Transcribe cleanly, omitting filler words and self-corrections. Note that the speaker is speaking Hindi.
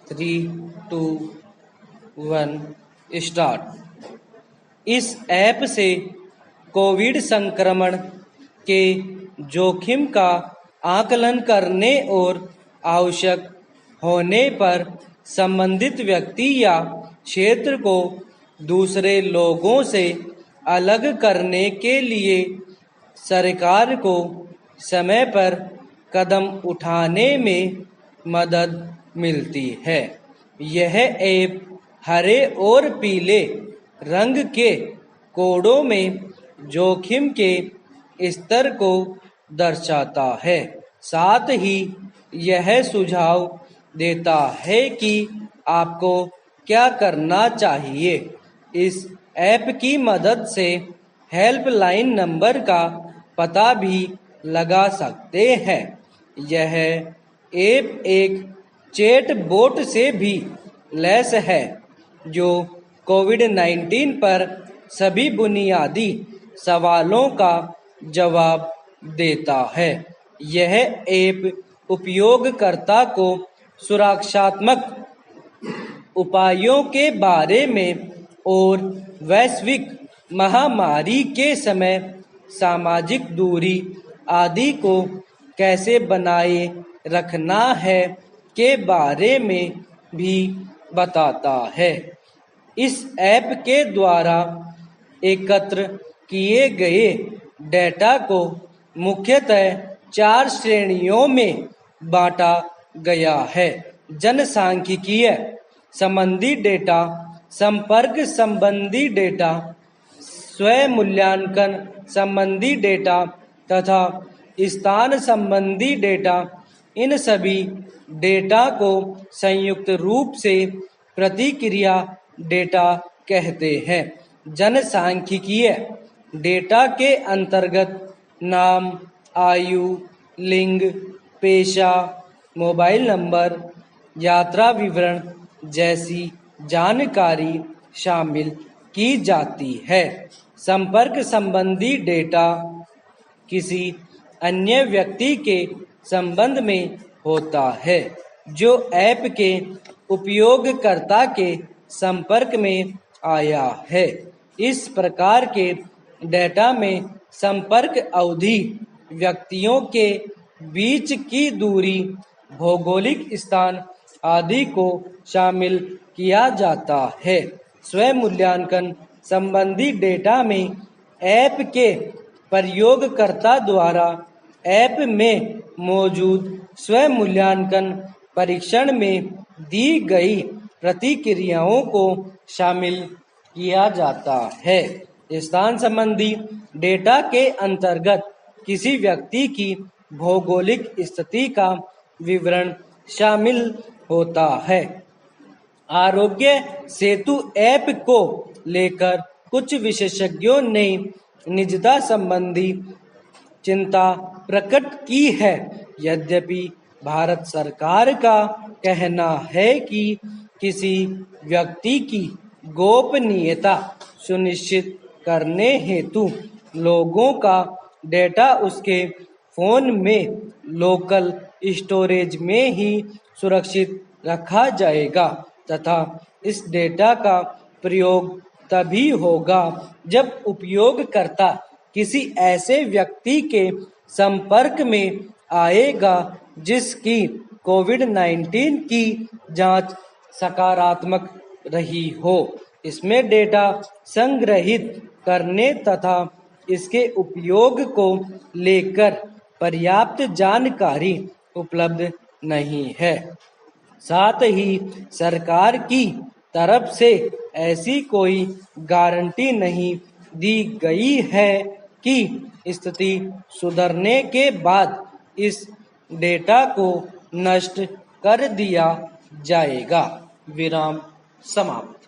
3, 2, 1 स्टार्ट। इस ऐप से कोविड संक्रमण के जोखिम का आकलन करने और आवश्यक होने पर संबंधित व्यक्ति या क्षेत्र को दूसरे लोगों से अलग करने के लिए सरकार को समय पर कदम उठाने में मदद मिलती है। यह ऐप हरे और पीले रंग के कोडों में जोखिम के स्तर को दर्शाता है। साथ ही यह सुझाव देता है कि आपको क्या करना चाहिए। इस ऐप की मदद से हेल्पलाइन नंबर का पता भी लगा सकते हैं। यह ऐप एक चैट बोट से भी लैस है जो कोविड-19 पर सभी बुनियादी सवालों का जवाब देता है। यह ऐप उपयोगकर्ता को सुरक्षात्मक उपायों के बारे में और वैश्विक महामारी के समय सामाजिक दूरी आदि को कैसे बनाए रखना है के बारे में भी बताता है। इस ऐप के द्वारा एकत्र किए गए डेटा को मुख्यतः 4 श्रेणियों में बांटा गया है। जनसांख्यिकीय संबंधी डेटा, संपर्क संबंधी डेटा, स्वमूल्यांकन संबंधी डेटा तथा स्थान संबंधी डेटा। इन सभी डेटा को संयुक्त रूप से प्रतिक्रिया डेटा कहते हैं। जनसांख्यिकीय डेटा के अंतर्गत नाम, आयु, लिंग, पेशा, मोबाइल नंबर, यात्रा विवरण जैसी जानकारी शामिल की जाती है। संपर्क संबंधी डेटा किसी अन्य व्यक्ति के संबंध में होता है जो ऐप के उपयोगकर्ता के संपर्क में आया है। इस प्रकार के डेटा में संपर्क अवधि, व्यक्तियों के बीच की दूरी, भौगोलिक स्थान आदि को शामिल किया जाता है। स्वमूल्यांकन संबंधी डेटा में ऐप के प्रयोगकर्ता द्वारा ऐप में मौजूद स्वमूल्यांकन परीक्षण में दी गई प्रतिक्रियाओं को शामिल किया जाता है। स्थान संबंधी डेटा के अंतर्गत किसी व्यक्ति की भौगोलिक स्थिति का विवरण शामिल होता है। आरोग्य सेतु ऐप को लेकर कुछ विशेषज्ञों ने निजता संबंधी चिंता प्रकट की है। यद्यपि भारत सरकार का कहना है कि किसी व्यक्ति की गोपनीयता सुनिश्चित करने हेतु लोगों का डेटा उसके फोन में लोकल स्टोरेज में ही सुरक्षित रखा जाएगा तथा इस डेटा का प्रयोग तभी होगा जब उपयोगकर्ता किसी ऐसे व्यक्ति के संपर्क में आएगा जिसकी कोविड-19 की जांच सकारात्मक रही हो। इसमें डेटा संग्रहित करने तथा इसके उपयोग को लेकर पर्याप्त जानकारी उपलब्ध नहीं है। साथ ही सरकार की तरफ से ऐसी कोई गारंटी नहीं दी गई है कि स्थिति सुधरने के बाद इस डेटा को नष्ट कर दिया जाएगा। विराम समाप्त।